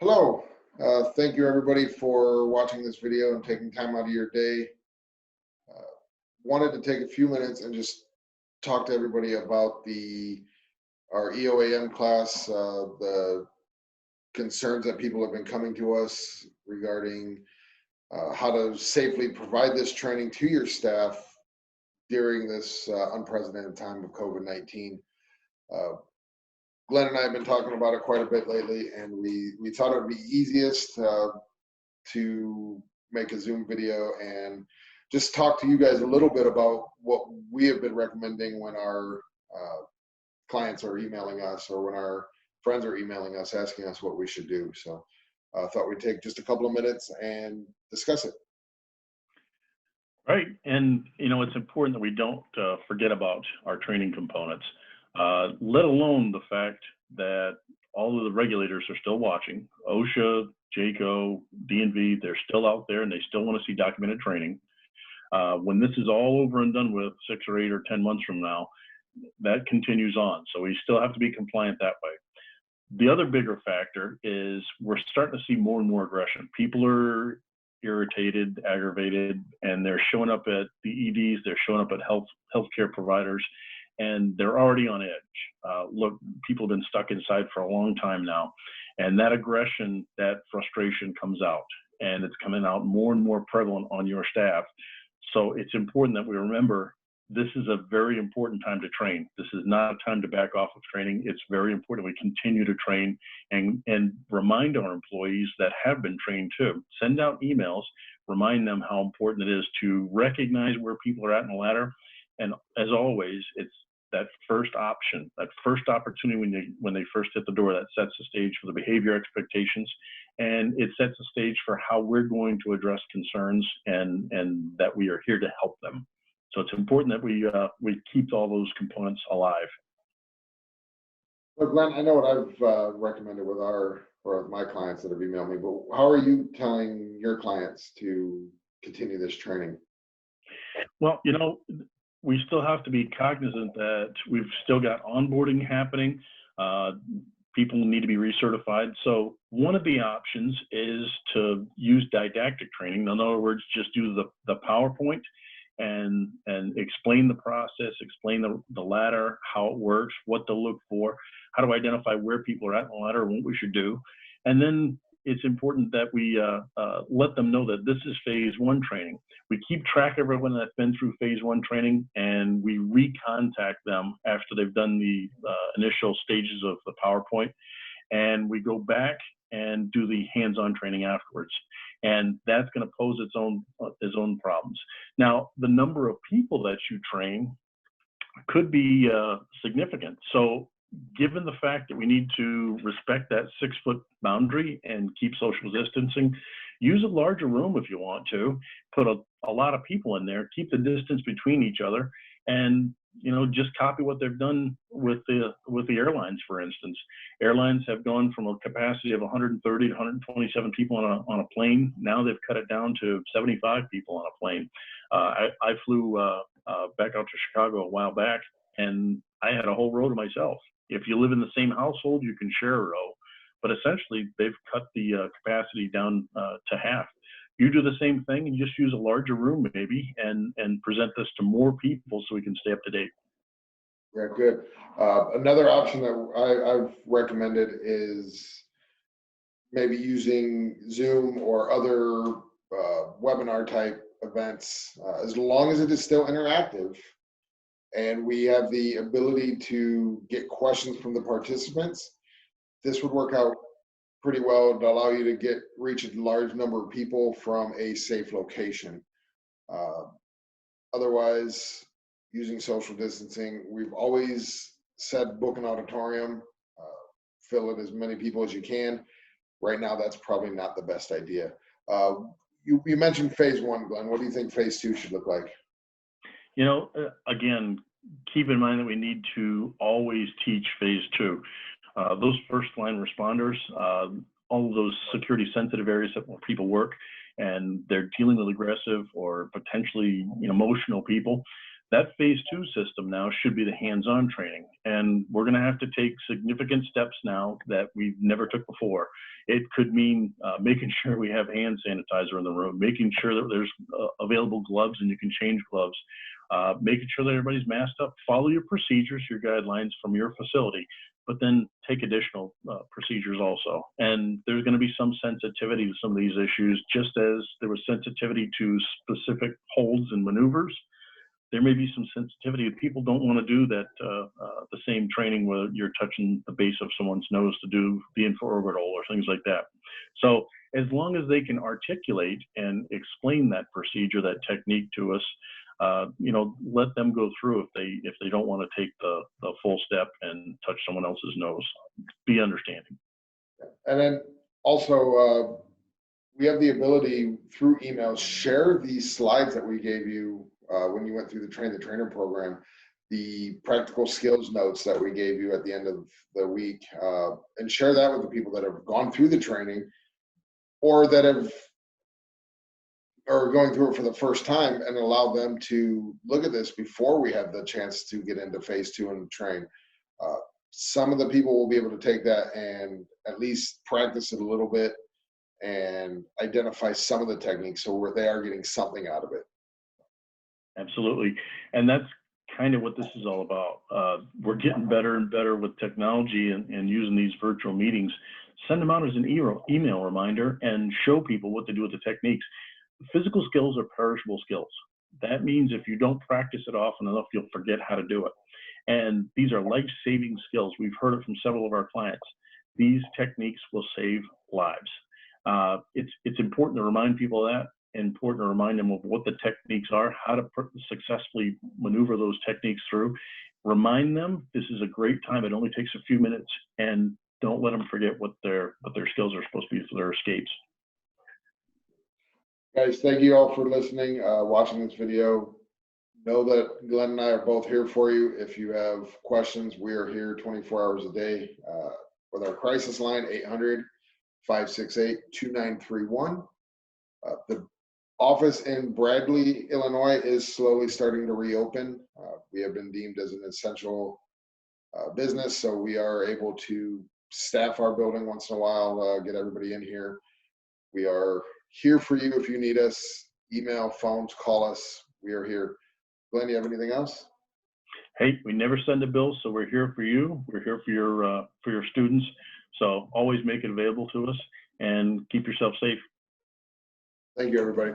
Hello. Thank you everybody for watching this video and taking time out of your day. Uh, Wanted to take a few minutes and just talk to everybody about our EOAM class, the concerns that people have been coming to us regarding how to safely provide this training to your staff during this unprecedented time of COVID-19. Glenn and I have been talking about it quite a bit lately, and we thought it would be easiest to make a Zoom video and just talk to you guys a little bit about what we have been recommending when our clients are emailing us or when our friends are emailing us asking us what we should do. So I thought we'd take just a couple of minutes and discuss it. Right, and it's important that we don't forget about our training components, let alone the fact that all of the regulators are still watching. OSHA, JACO, DNV, they're still out there and they still want to see documented training. When this is all over and done with 6 or 8 or 10 months from now, that continues on. So we still have to be compliant that way. The other bigger factor is we're starting to see more and more aggression. People are irritated, aggravated, and they're showing up at the EDs, they're showing up at healthcare providers, and they're already on edge. Look, people have been stuck inside for a long time now, and that aggression, that frustration comes out, and it's coming out more and more prevalent on your staff. So it's important that we remember this is a very important time to train. This is not a time to back off of training. It's very important we continue to train and remind our employees that have been trained too. Send out emails, remind them how important it is to recognize where people are at in the ladder. And as always, it's that first option, that first opportunity when they first hit the door, that sets the stage for the behavior expectations, and it sets the stage for how we're going to address concerns and that we are here to help them. So it's important that we keep all those components alive. Well, Glenn, I know what I've recommended with my clients that have emailed me, but how are you telling your clients to continue this training? Well, we still have to be cognizant that we've still got onboarding happening. People need to be recertified. So one of the options is to use didactic training. In other words, just do the PowerPoint and explain the process, explain the ladder, how it works, what to look for, how to identify where people are at in the ladder and what we should do. And then it's important that we let them know that this is phase 1 training. We keep track of everyone that's been through phase 1 training, and we recontact them after they've done the initial stages of the PowerPoint, and we go back and do the hands-on training afterwards. And that's going to pose its own problems. Now, the number of people that you train could be significant. So given the fact that we need to respect that 6-foot boundary and keep social distancing, use a larger room if you want to, put a lot of people in there, keep the distance between each other, and just copy what they've done with the airlines. For instance, airlines have gone from a capacity of 130 to 127 people on a plane. Now they've cut it down to 75 people on a plane. I flew back out to Chicago a while back, and I had a whole row to myself. If you live in the same household, you can share a row, but essentially they've cut the capacity down to half. You do the same thing and just use a larger room maybe and present this to more people so we can stay up to date. Yeah, good. Another option that I've recommended is maybe using Zoom or other webinar type events, as long as it is still interactive and we have the ability to get questions from the participants. This would work out pretty well to allow you to reach a large number of people from a safe location. Otherwise, using social distancing, we've always said book an auditorium, fill it as many people as you can. Right now, that's probably not the best idea. You mentioned phase 1, Glenn. What do you think phase 2 should look like? Again, keep in mind that we need to always teach phase 2. Those first line responders, all of those security sensitive areas that people work and they're dealing with aggressive or potentially emotional people, That phase 2 system now should be the hands-on training. And we're going to have to take significant steps now that we've never took before. It could mean making sure we have hand sanitizer in the room, making sure that there's available gloves and you can change gloves, making sure that everybody's masked up, follow your procedures, your guidelines from your facility, but then take additional procedures also. And there's going to be some sensitivity to some of these issues, just as there was sensitivity to specific holds and maneuvers. There may be some sensitivity. People don't want to do that, the same training where you're touching the base of someone's nose to do the infraorbital or things like that. So as long as they can articulate and explain that procedure, that technique to us, you know, let them go through if they don't want to take the full step and touch someone else's nose. Be understanding. And then also, we have the ability through email, share these slides that we gave you when you went through the Train the Trainer program, the practical skills notes that we gave you at the end of the week, and share that with the people that have gone through the training or that are going through it for the first time, and allow them to look at this before we have the chance to get into phase 2 and train. Some of the people will be able to take that and at least practice it a little bit and identify some of the techniques so where they are getting something out of it. Absolutely. And that's kind of what this is all about. We're getting better and better with technology and using these virtual meetings. Send them out as an email reminder and show people what to do with the techniques. Physical skills are perishable skills. That means if you don't practice it often enough, you'll forget how to do it. And these are life-saving skills. We've heard it from several of our clients. These techniques will save lives. It's important to remind people of that, important to remind them of what the techniques are, how to successfully maneuver those techniques through. Remind them this is a great time. It only takes a few minutes, and don't let them forget what their skills are supposed to be for their escapes. Guys, thank you all for listening, watching this video. Know that Glenn and I are both here for you. If you have questions, we are here 24 hours a day with our crisis line, 800-568-2931. The office in Bradley, Illinois is slowly starting to reopen. We have been deemed as an essential business, so we are able to staff our building once in a while, get everybody in here. We are here for you if you need us. Email, phones, call us. We are here. Glenn, you have anything else? Hey, we never send a bill, so we're here for you. We're here for your students. So always make it available to us and keep yourself safe. Thank you, everybody.